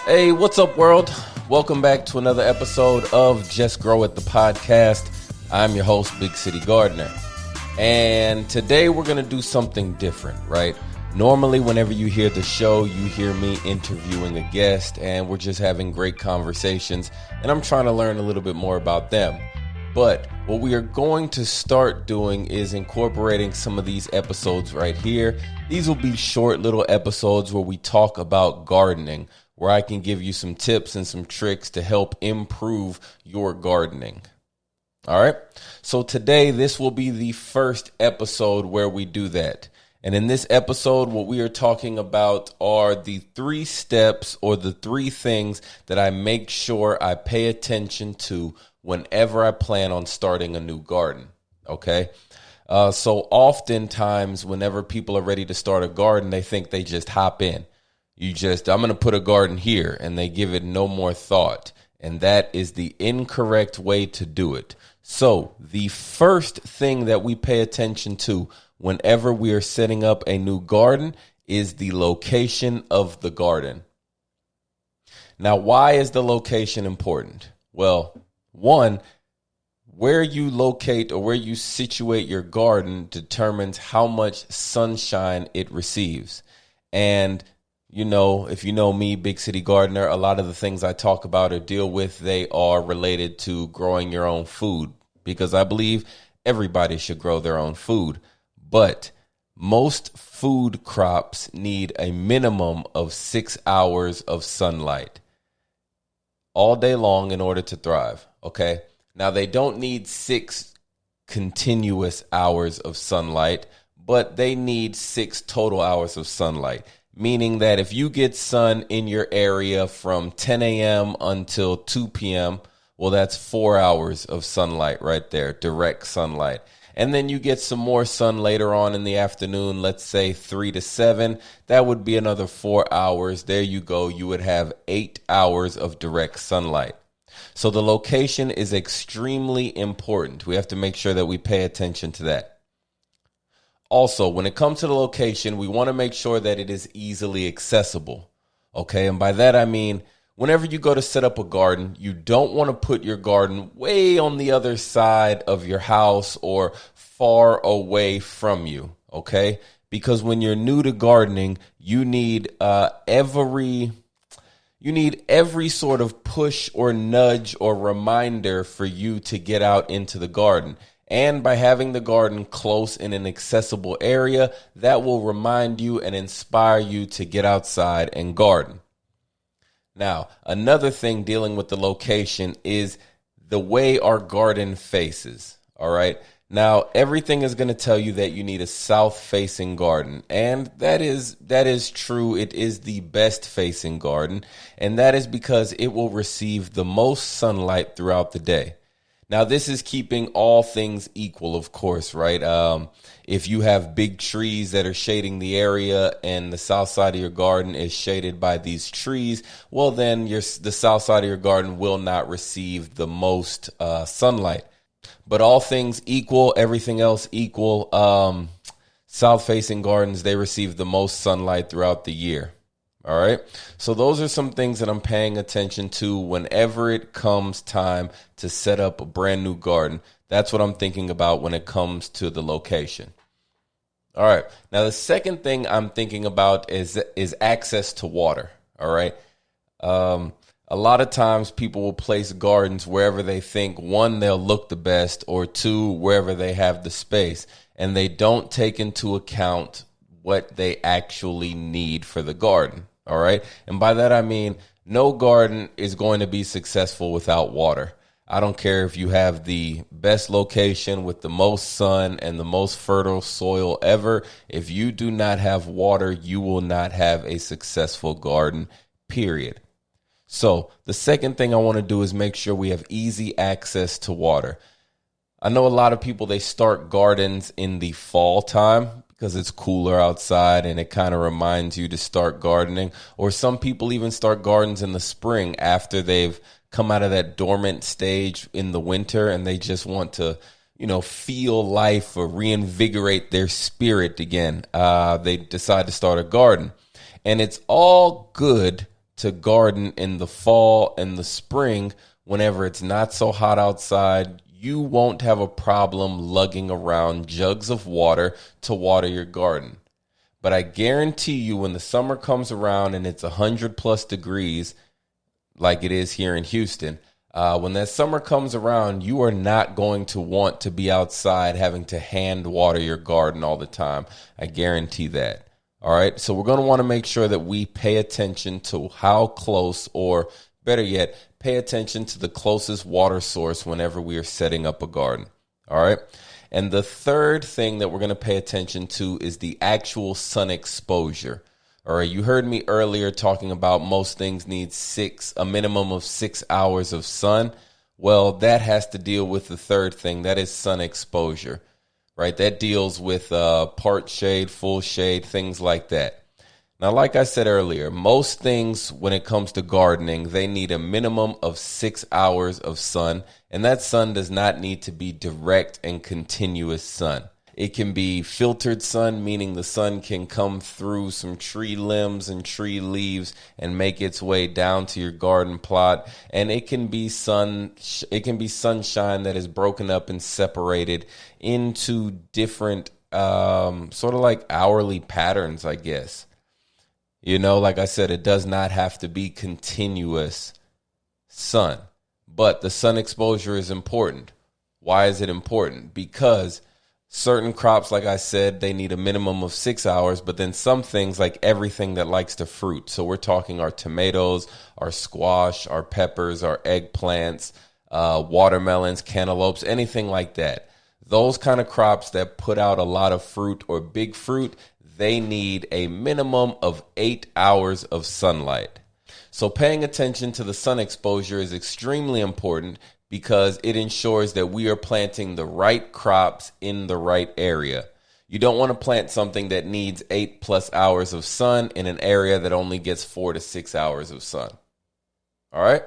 Hey, what's up, world? Welcome back to another episode of Just Grow It, the podcast. I'm your host, Big City Gardener. And today we're going to do something different, right? Normally, whenever you hear the show, you hear me interviewing a guest and we're just having great conversations. And I'm trying to learn a little bit more about them. But what we are going to start doing is incorporating some of these episodes right here. These will be short little episodes where we talk about gardening, where I can give you some tips and some tricks to help improve your gardening. All right. So today, this will be the first episode where we do that. And in this episode, what we are talking about are the 3 steps or the 3 things that I make sure I pay attention to whenever I plan on starting a new garden. Okay. So oftentimes, whenever people are ready to start a garden, they think they just hop in. I'm going to put a garden here, and they give it no more thought. And that is the incorrect way to do it. So the first thing that we pay attention to whenever we are setting up a new garden is the location of the garden. Now, why is the location important? Well, one, where you locate or where you situate your garden determines how much sunshine it receives. And you know, if you know me, Big City Gardener, a lot of the things I talk about or deal with, they are related to growing your own food, because I believe everybody should grow their own food. But most food crops need a minimum of 6 hours of sunlight all day long in order to thrive. Okay. Now, they don't need 6 continuous hours of sunlight, but they need 6 total hours of sunlight. Meaning that if you get sun in your area from 10 a.m. until 2 p.m., well, that's 4 hours of sunlight right there, direct sunlight. And then you get some more sun later on in the afternoon, let's say 3 to 7. That would be another 4 hours. There you go. You would have 8 hours of direct sunlight. So the location is extremely important. We have to make sure that we pay attention to that. Also, when it comes to the location, we want to make sure that it is easily accessible. Okay, and by that I mean, whenever you go to set up a garden, you don't want to put your garden way on the other side of your house or far away from you. Okay, because when you're new to gardening, you need every sort of push or nudge or reminder for you to get out into the garden. And by having the garden close in an accessible area, that will remind you and inspire you to get outside and garden. Now, another thing dealing with the location is the way our garden faces. All right. Now, everything is going to tell you that you need a south-facing garden. And that is true. It is the best-facing garden. And that is because it will receive the most sunlight throughout the day. Now, this is keeping all things equal, of course, right? If you have big trees that are shading the area and the south side of your garden is shaded by these trees, well, then the south side of your garden will not receive the most sunlight. But all things equal, everything else equal, south-facing gardens, they receive the most sunlight throughout the year. All right. So those are some things that I'm paying attention to whenever it comes time to set up a brand new garden. That's what I'm thinking about when it comes to the location. All right. Now, the second thing I'm thinking about is access to water. All right. A lot of times people will place gardens wherever they think, one, they'll look the best, or 2, wherever they have the space, and they don't take into account what they actually need for the garden. All right. And by that, I mean, no garden is going to be successful without water. I don't care if you have the best location with the most sun and the most fertile soil ever. If you do not have water, you will not have a successful garden, period. So the second thing I want to do is make sure we have easy access to water. I know a lot of people, they start gardens in the fall time because it's cooler outside and it kind of reminds you to start gardening. Or some people even start gardens in the spring after they've come out of that dormant stage in the winter and they just want to, feel life or reinvigorate their spirit again. They decide to start a garden. And it's all good to garden in the fall and the spring whenever it's not so hot outside. You won't have a problem lugging around jugs of water to water your garden. But I guarantee you when the summer comes around and it's 100+ degrees, like it is here in Houston, when that summer comes around, you are not going to want to be outside having to hand water your garden all the time. I guarantee that. All right. So we're going to want to make sure that we pay attention to how close, or better yet, pay attention to the closest water source whenever we are setting up a garden. All right. And the third thing that we're going to pay attention to is the actual sun exposure. All right. You heard me earlier talking about most things need a minimum of 6 hours of sun. Well, that has to deal with the third thing. That is sun exposure, right? That deals with part shade, full shade, things like that. Now, like I said earlier, most things when it comes to gardening, they need a minimum of 6 hours of sun. And that sun does not need to be direct and continuous sun. It can be filtered sun, meaning the sun can come through some tree limbs and tree leaves and make its way down to your garden plot. And it can be sunshine that is broken up and separated into different sort of like hourly patterns, I guess. You know, like I said, it does not have to be continuous sun, but the sun exposure is important. Why is it important? Because certain crops, like I said, they need a minimum of 6 hours, but then some things, like everything that likes to fruit. So we're talking our tomatoes, our squash, our peppers, our eggplants, watermelons, cantaloupes, anything like that. Those kind of crops that put out a lot of fruit or big fruit, they need a minimum of 8 hours of sunlight. So paying attention to the sun exposure is extremely important because it ensures that we are planting the right crops in the right area. You don't want to plant something that needs 8+ hours of sun in an area that only gets 4 to 6 hours of sun. All right?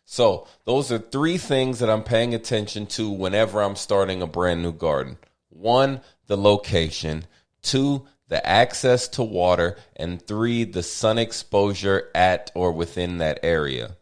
So those are 3 things that I'm paying attention to whenever I'm starting a brand new garden. 1, the location. 2, the access to water. And 3, the sun exposure at or within that area.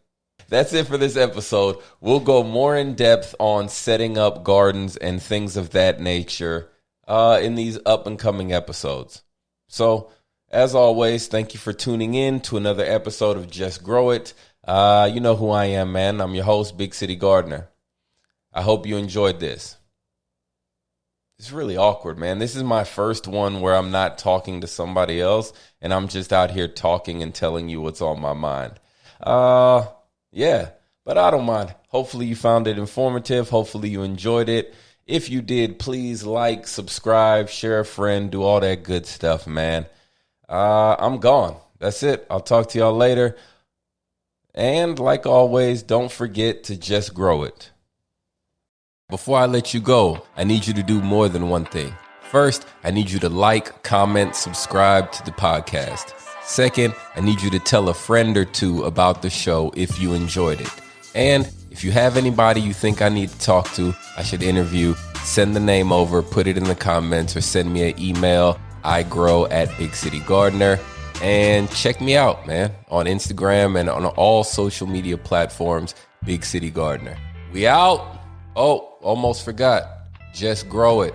That's it for this episode. We'll go more in depth on setting up gardens and things of that nature in these up and coming episodes. So, as always, thank you for tuning in to another episode of Just Grow It. You know who I am, man. I'm your host, Big City Gardener. I hope you enjoyed this. It's really awkward, man. This is my first one where I'm not talking to somebody else and I'm just out here talking and telling you what's on my mind. Yeah, but I don't mind. Hopefully you found it informative. Hopefully you enjoyed it. If you did, please like, subscribe, share a friend, do all that good stuff, man. I'm gone. That's it. I'll talk to y'all later. And like always, don't forget to just grow it. Before I let you go, I need you to do more than one thing. First, I need you to like, comment, subscribe to the podcast. Second, I need you to tell a friend or two about the show if you enjoyed it. And if you have anybody you think I need to talk to, I should interview, send the name over, put it in the comments, or send me an email, igrow@BigCityGardener. And check me out, man, on Instagram and on all social media platforms, Big City Gardener. We out. Oh, almost forgot. Just grow it.